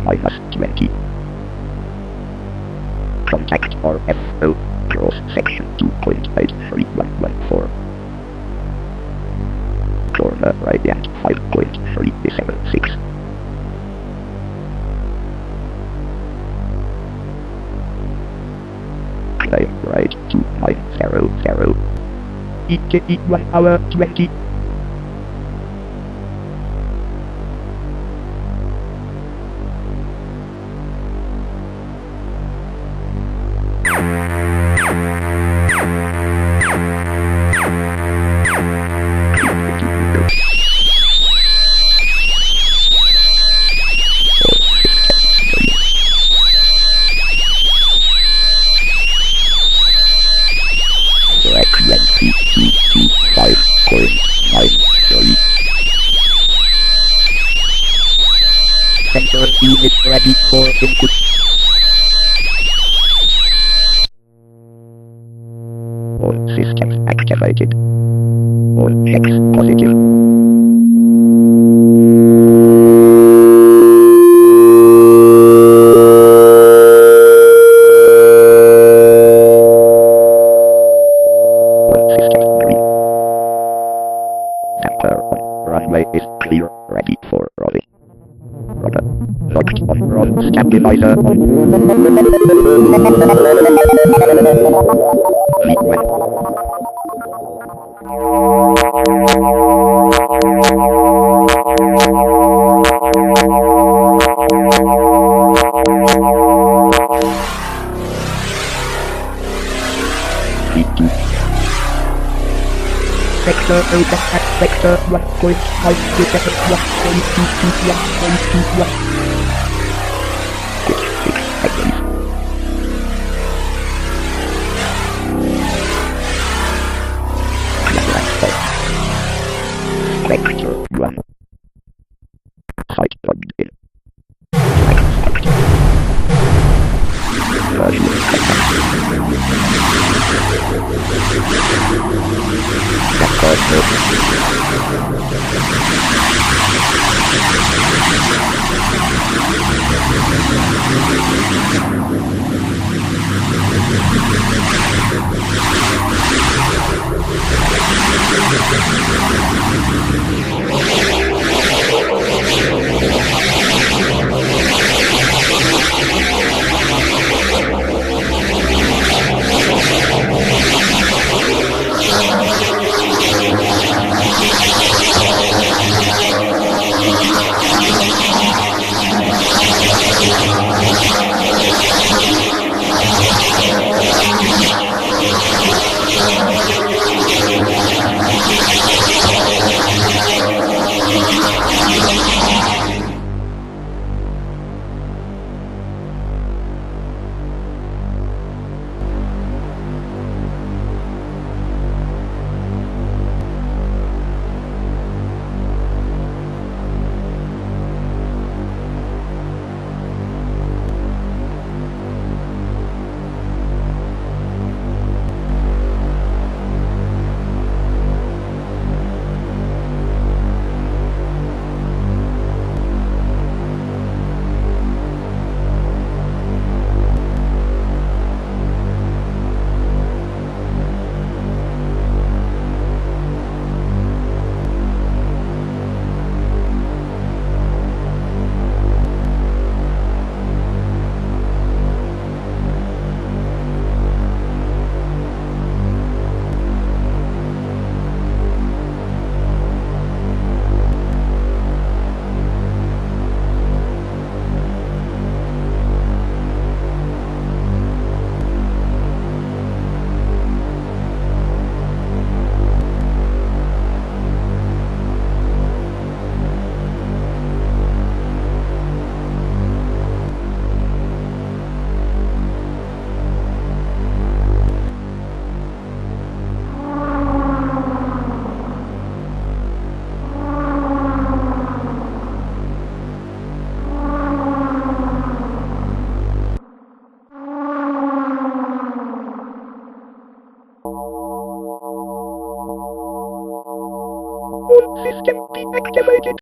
-20. Contact RFO, cross section 2.8314. Corner right at 5.376. Climb right 2900. ETA 1 hour 20. Frequency 225.93. Sensor unit ready for input. All systems activated. All checks positive. Runway is clear, ready for rolling. Rudder locked on roll, stabilizer on. Frequency. Sector open at sector 1.5 to sector 1.221.21. 6 seconds. Sector 1. Site plugged in. System deactivated.